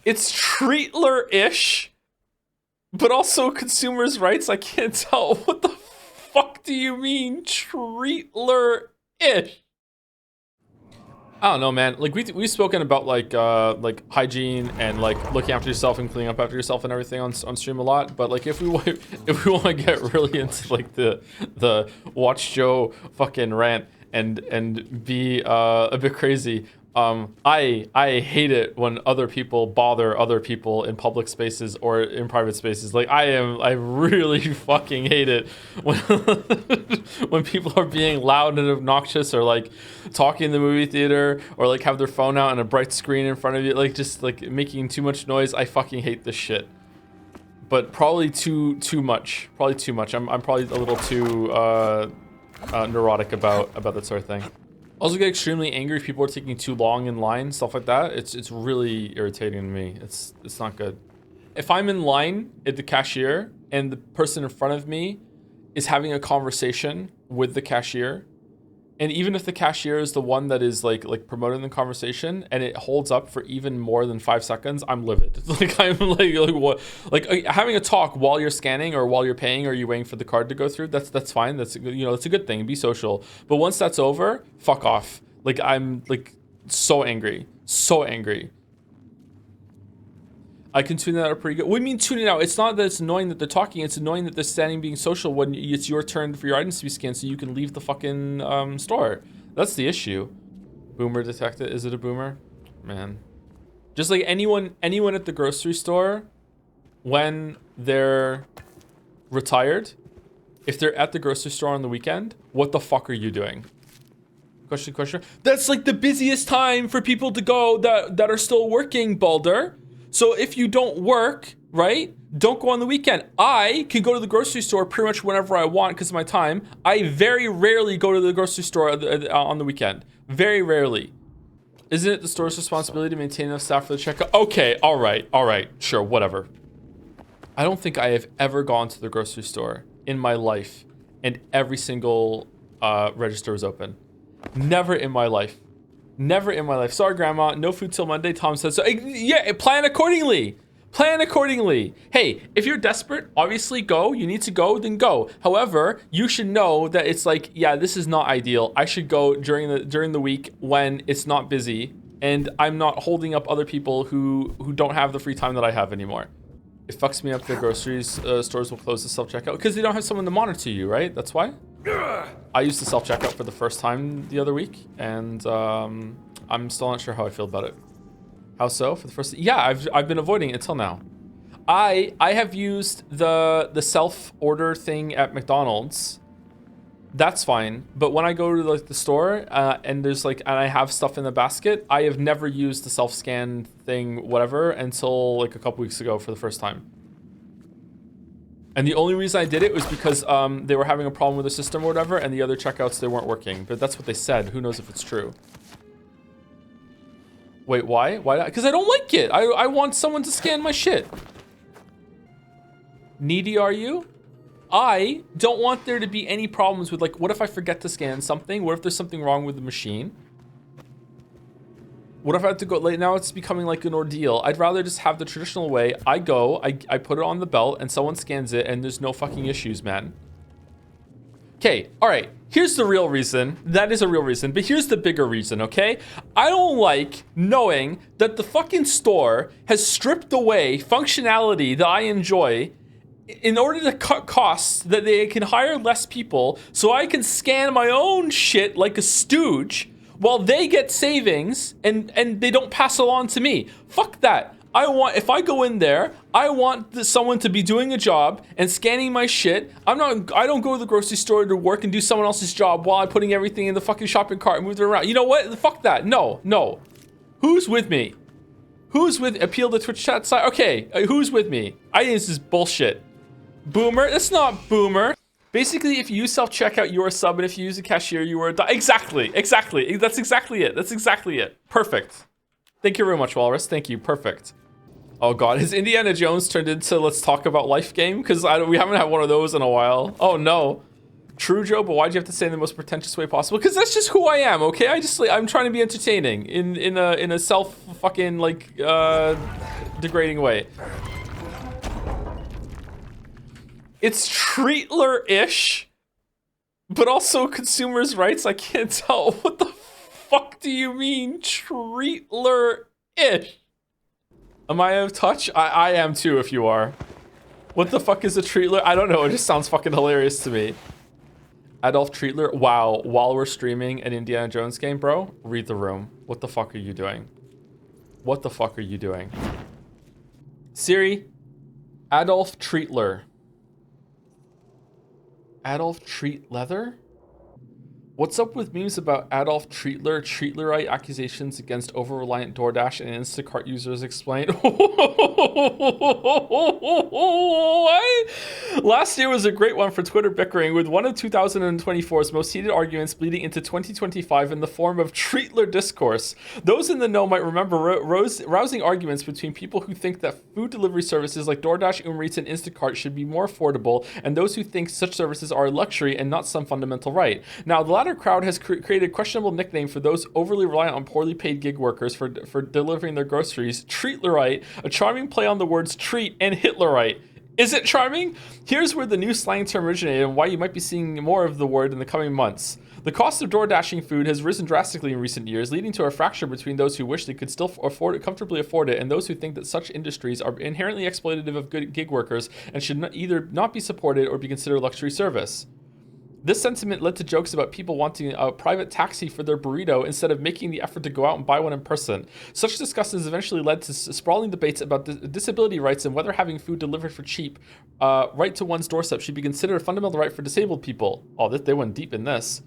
It's Treatler-ish, but also consumers' rights. I can't tell. What the fuck do you mean, Treatler-ish? I don't know, man. Like we've spoken about like hygiene and like looking after yourself and cleaning up after yourself and everything on stream a lot. But like if we want to get really into like the watch Joe fucking rant and be a bit crazy. I hate it when other people bother other people in public spaces or in private spaces. Like I really fucking hate it when when people are being loud and obnoxious or like talking in the movie theater or like have their phone out and a bright screen in front of you, like just like making too much noise. I fucking hate this shit. But probably too much. Probably too much. I'm probably a little too neurotic about that sort of thing. Also get extremely angry if people are taking too long in line, stuff like that. It's really irritating to me. It's not good. If I'm in line at the cashier and the person in front of me is having a conversation with the cashier, and even if the cashier is the one that is like promoting the conversation and it holds up for even more than 5 seconds, I'm livid. Like I'm like what? Like having a talk while you're scanning or while you're paying or you're waiting for the card to go through. That's fine. That's, you know, it's a good thing. Be social. But once that's over, fuck off. Like I'm like so angry, so angry. I can tune that out pretty good. What do you mean tune it out? It's not that it's annoying that they're talking. It's annoying that they're standing being social when it's your turn for your items to be scanned so you can leave the fucking store. That's the issue. Boomer detected. Is it a boomer? Man. Just like anyone at the grocery store, when they're retired, if they're at the grocery store on the weekend, what the fuck are you doing? Question. That's like the busiest time for people to go that are still working, Balder. So if you don't work, right, don't go on the weekend. I can go to the grocery store pretty much whenever I want because of my time. I very rarely go to the grocery store on the weekend. Very rarely. Isn't it the store's responsibility to maintain enough staff for the checkout? Okay, all right, sure, whatever. I don't think I have ever gone to the grocery store in my life and every single register was open. Never in my life. Never in my life. Sorry, Grandma. No food till Monday. Tom said so. Yeah, plan accordingly. Plan accordingly. Hey, if you're desperate, obviously go. You need to go, then go. However, you should know that it's like, yeah, this is not ideal. I should go during the week when it's not busy and I'm not holding up other people who don't have the free time that I have anymore. It fucks me up that groceries stores will close the self-checkout because they don't have someone to monitor you, right? That's why. I used the self-checkout for the first time the other week, and I'm still not sure how I feel about it. How so? For the first, yeah, I've been avoiding it until now. I have used the self-order thing at McDonald's. That's fine, but when I go to like the store and there's like and I have stuff in the basket, I have never used the self-scan thing, whatever, until like a couple weeks ago for the first time. And the only reason I did it was because they were having a problem with the system or whatever, and the other checkouts, they weren't working. But that's what they said. Who knows if it's true? Wait, why? Why not? Because I don't like it. I want someone to scan my shit. Needy are you? I don't want there to be any problems with like, what if I forget to scan something? What if there's something wrong with the machine? What if I have to go late? Now it's becoming like an ordeal. I'd rather just have the traditional way. I go, I put it on the belt and someone scans it and there's no fucking issues, man. Okay, all right. Here's the real reason. That is a real reason, but here's the bigger reason, okay? I don't like knowing that the fucking store has stripped away functionality that I enjoy in order to cut costs, that they can hire less people so I can scan my own shit like a stooge while they get savings and they don't pass it on to me. Fuck that. If I go in there, I want someone to be doing a job and scanning my shit. I don't go to the grocery store to work and do someone else's job while I'm putting everything in the fucking shopping cart and move it around. You know what? Fuck that. No. Who's with me? Who's with appeal to Twitch chat side? Okay, who's with me? I think this is bullshit. Boomer? That's not boomer. Basically, if you use self-checkout, you're a sub, and if you use a cashier, you are a Exactly. That's exactly it. Perfect. Thank you very much, Walrus. Thank you. Perfect. Oh god, has Indiana Jones turned into let's talk about life game? Because we haven't had one of those in a while. Oh no. True, Joe, but why'd you have to say in the most pretentious way possible? Because that's just who I am, okay? I'm trying to be entertaining in a self fucking like degrading way. It's Treatler-ish, but also consumers' rights. I can't tell. What the fuck do you mean, Treatler-ish? Am I out of touch? I am too, if you are. What the fuck is a Treatler? I don't know. It just sounds fucking hilarious to me. Adolf Treatler. Wow. While we're streaming an Indiana Jones game, bro, read the room. What the fuck are you doing? What the fuck are you doing? Siri, Adolf Treatler. Adolf Treat Leather? What's up with memes about Adolf Treatler, Treatlerite accusations against over-reliant DoorDash and Instacart users explained? What? Last year was a great one for Twitter bickering, with one of 2024's most heated arguments bleeding into 2025 in the form of Treatler discourse. Those in the know might remember rousing arguments between people who think that food delivery services like DoorDash, Uber Eats, and Instacart should be more affordable, and those who think such services are a luxury and not some fundamental right. Now, the latter crowd has created a questionable nickname for those overly reliant on poorly paid gig workers for delivering their groceries, Treatlerite, a charming play on the words treat and Hitlerite. Is it charming? Here's where the new slang term originated and why you might be seeing more of the word in the coming months. The cost of door dashing food has risen drastically in recent years, leading to a fracture between those who wish they could still comfortably afford it and those who think that such industries are inherently exploitative of good gig workers and should either not be supported or be considered a luxury service. This sentiment led to jokes about people wanting a private taxi for their burrito instead of making the effort to go out and buy one in person. Such discussions eventually led to sprawling debates about disability rights and whether having food delivered for cheap, right to one's doorstep, should be considered a fundamental right for disabled people. Oh, they went deep in this.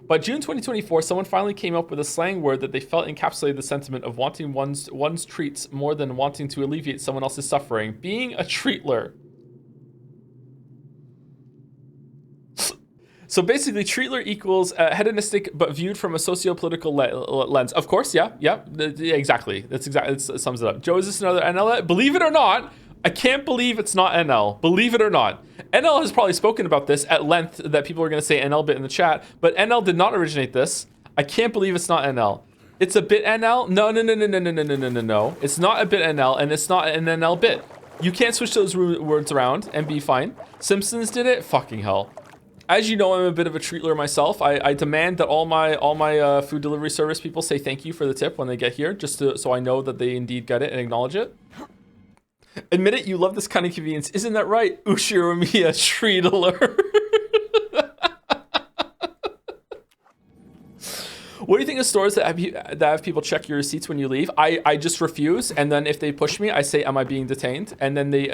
By June 2024, someone finally came up with a slang word that they felt encapsulated the sentiment of wanting one's treats more than wanting to alleviate someone else's suffering. Being a treatler. So basically, Treatler equals hedonistic, but viewed from a socio-political lens. Of course, yeah, exactly. It sums it up. Joe, is this another NL? Believe it or not, I can't believe it's not NL. Believe it or not. NL has probably spoken about this at length, that people are going to say NL bit in the chat, but NL did not originate this. I can't believe it's not NL. It's a bit NL? No. It's not a bit NL, and it's not an NL bit. You can't switch those words around and be fine. Simpsons did it? Fucking hell. As you know, I'm a bit of a treatler myself. I demand that all my food delivery service people say thank you for the tip when they get here, just so I know that they indeed get it and acknowledge it. Admit it, you love this kind of convenience. Isn't that right? Ushiramiya treatler. What do you think of stores that have people check your receipts when you leave? I just refuse, and then if they push me, I say, am I being detained? And then they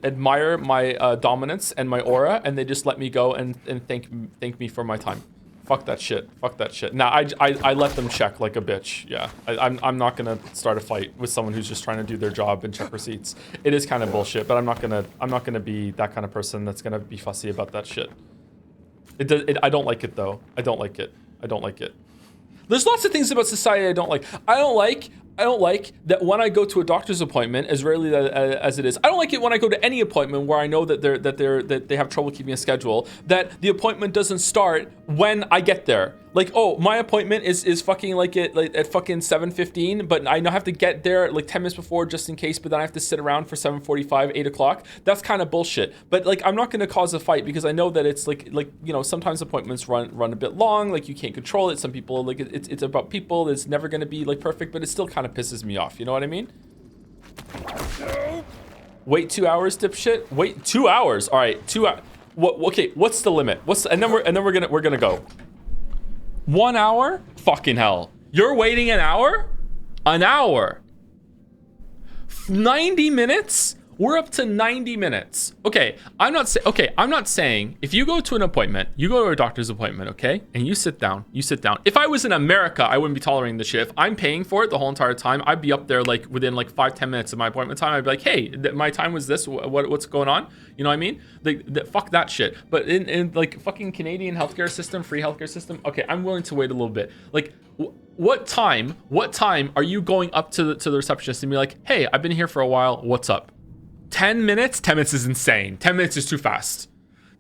admire my dominance and my aura, and they just let me go and thank me for my time. Fuck that shit. Fuck that shit. Nah, I let them check like a bitch. Yeah, I'm not gonna start a fight with someone who's just trying to do their job and check receipts. It is kind of bullshit, but I'm not gonna be that kind of person that's gonna be fussy about that shit. I don't like it though. I don't like it. There's lots of things about society I don't like. I don't like that when I go to a doctor's appointment, as rarely as it is. I don't like it when I go to any appointment where I know that they have trouble keeping a schedule, that the appointment doesn't start when I get there. Like, oh, my appointment is fucking like at fucking 7:15, but I have to get there like 10 minutes before just in case, but then I have to sit around for 7:45, 8 o'clock. That's kind of bullshit. But like, I'm not gonna cause a fight because I know that it's like you know, sometimes appointments run a bit long, like you can't control it. Some people, like, it's about people. It's never gonna be like perfect, but it still kind of pisses me off. You know what I mean? Wait 2 hours, dipshit. Wait 2 hours. All right, 2 hours. What? Okay, what's the limit? And then we're gonna go. 1 hour? Fucking hell. You're waiting an hour? An hour. 90 minutes? We're up to 90 minutes. Okay, I'm not saying if you go to an appointment, you go to a doctor's appointment, okay? And you sit down. If I was in America, I wouldn't be tolerating this shit. If I'm paying for it the whole entire time, I'd be up there like within like 5-10 minutes of my appointment time. I'd be like, hey, my time was this. What's going on? You know what I mean? Fuck that shit. But in like fucking Canadian healthcare system, free healthcare system, okay, I'm willing to wait a little bit. Like, what time are you going up to the receptionist and be like, hey, I've been here for a while. What's up? 10 minutes? 10 minutes is insane. 10 minutes is too fast.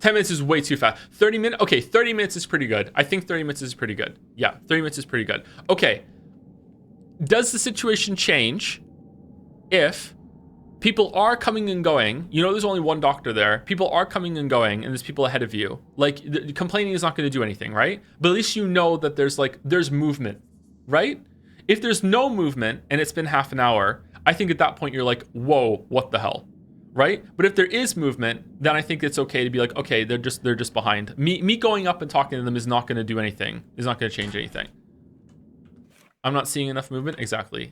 10 minutes is way too fast. 30 minutes? Okay, 30 minutes is pretty good. I think 30 minutes is pretty good. Yeah, 30 minutes is pretty good. Okay. Does the situation change if people are coming and going? You know, there's only one doctor there. People are coming and going, and there's people ahead of you. Like, complaining is not going to do anything, right? But at least you know that there's movement, right? If there's no movement and it's been half an hour, I think at that point you're like, whoa, what the hell, right? But if there is movement, then I think it's okay to be like, okay, they're just behind. Me going up and talking to them is not going to do anything. Is not going to change anything. I'm not seeing enough movement. Exactly.